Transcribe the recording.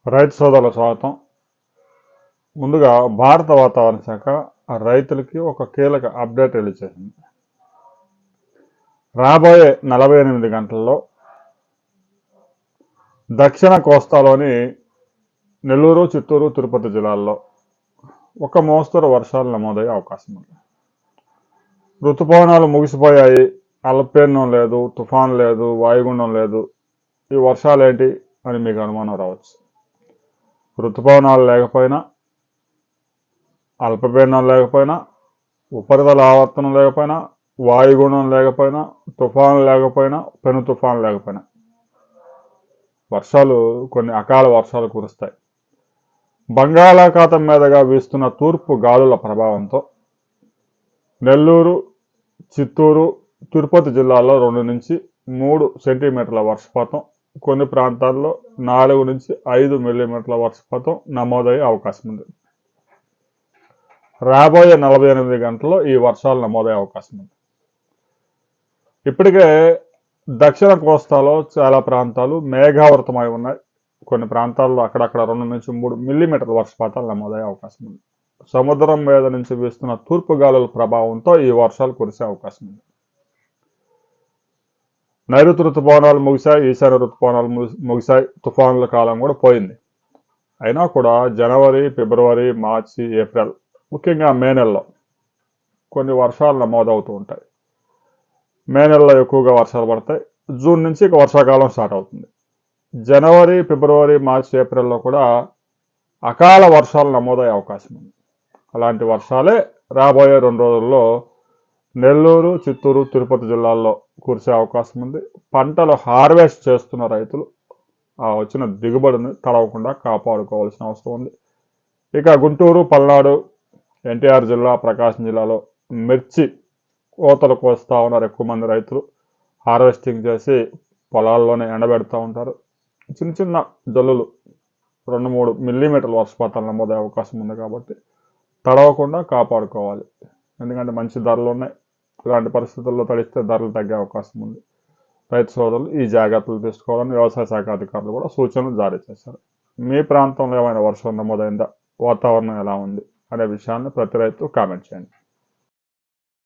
రైతు సోదరుల స్వాగతం. ముందుగా భారత వాతావరణ శాఖ రైతులకి ఒక కీలక అప్డేట్ రిలీజ్ చేసింది. రాబోయే 48 గంటల్లో దక్షిణ కోస్తాలోని నెల్లూరు, చిత్తూరు, తిరుపతి జిల్లాల్లో ఒక మోస్తరు వర్షాలు నమోదయ్యే అవకాశం ఉంది. ఋతుపవనాలు ముగిసిపోయాయి, అల్పపీడనం లేదు, తుఫాన్ లేదు, వాయుగుండం లేదు, ఈ వర్షాలు ఏంటి అని మీకు అనుమానం రావచ్చు. ఋతుపవనాలు లేకపోయినా, అల్పపీడనం లేకపోయినా, ఉపరితల ఆవర్తనం లేకపోయినా, వాయుగుండం లేకపోయినా, తుఫాను లేకపోయినా, పెను తుఫాను లేకపోయినా వర్షాలు, కొన్ని అకాల వర్షాలు కురుస్తాయి. బంగాళాఖాతం మీదుగా వీస్తున్న తూర్పు గాలుల ప్రభావంతో నెల్లూరు, చిత్తూరు, తిరుపతి జిల్లాల్లో 2 నుంచి 3 సెంటీమీటర్ల వర్షపాతం, కొన్ని ప్రాంతాల్లో 4 నుంచి 5 మిల్లీమీటర్ల వర్షపాతం నమోదయ్యే అవకాశం ఉంది. రాబోయే 48 గంటల్లో ఈ వర్షాలు నమోదయ్యే అవకాశం ఉంది. ఇప్పటికే దక్షిణ కోస్తాలో చాలా ప్రాంతాలు మేఘావృతమై ఉన్నాయి. కొన్ని ప్రాంతాల్లో అక్కడక్కడ 2 నుంచి 3 మిల్లీమీటర్ల వర్షపాతాలు నమోదయ్యే అవకాశం ఉంది. సముద్రం మీద నుంచి వీస్తున్న తూర్పు గాలుల ప్రభావంతో ఈ వర్షాలు కురిసే అవకాశం ఉంది. నైరుతి ఋతుపవనాలు ముగిశాయి, ఈశాన్య ఋతుపవనాలు ముగిశాయి, తుఫానుల కాలం కూడా పోయింది. అయినా కూడా జనవరి, ఫిబ్రవరి, మార్చి, ఏప్రిల్, ముఖ్యంగా మే నెలలో కొన్ని వర్షాలు నమోదవుతూ ఉంటాయి. మే నెలలో ఎక్కువగా వర్షాలు పడతాయి. జూన్ నుంచి ఇక వర్షాకాలం స్టార్ట్ అవుతుంది. జనవరి, ఫిబ్రవరి, మార్చి, ఏప్రిల్లో కూడా అకాల వర్షాలు నమోదయ్యే అవకాశం ఉంది. అలాంటి వర్షాలే రాబోయే 2 రోజుల్లో నెల్లూరు, చిత్తూరు, తిరుపతి జిల్లాల్లో కురిసే అవకాశం ఉంది. పంటలు హార్వెస్ట్ చేస్తున్న రైతులు ఆ వచ్చిన దిగుబడిని తడవకుండా కాపాడుకోవాల్సిన అవసరం ఉంది. ఇక గుంటూరు, పల్నాడు, ఎన్టీఆర్ జిల్లా, ప్రకాశం జిల్లాలో మిర్చి కోతలు కోస్తూ ఉన్నారు. ఎక్కువ మంది రైతులు హార్వెస్టింగ్ చేసి పొలాల్లోనే ఎండబెడతా ఉంటారు. చిన్న చిన్న జల్లులు 2-3 మిల్లీమీటర్ల వర్షపాతాలు నమోదయ్యే అవకాశం ఉంది. కాబట్టి తడవకుండా కాపాడుకోవాలి. ఎందుకంటే మంచి ధరలు ఉన్నాయి. ఇలాంటి పరిస్థితుల్లో తడిస్తే ధరలు తగ్గే అవకాశం ఉంది. రైతు సోదరులు ఈ జాగ్రత్తలు తీసుకోవాలని వ్యవసాయ శాఖ అధికారులు కూడా సూచనలు జారీ చేశారు. మీ ప్రాంతంలో ఏమైనా వర్షం నమోదైందా, వాతావరణం ఎలా ఉంది అనే విషయాన్ని ప్రతి రైతు కామెంట్ చేయండి.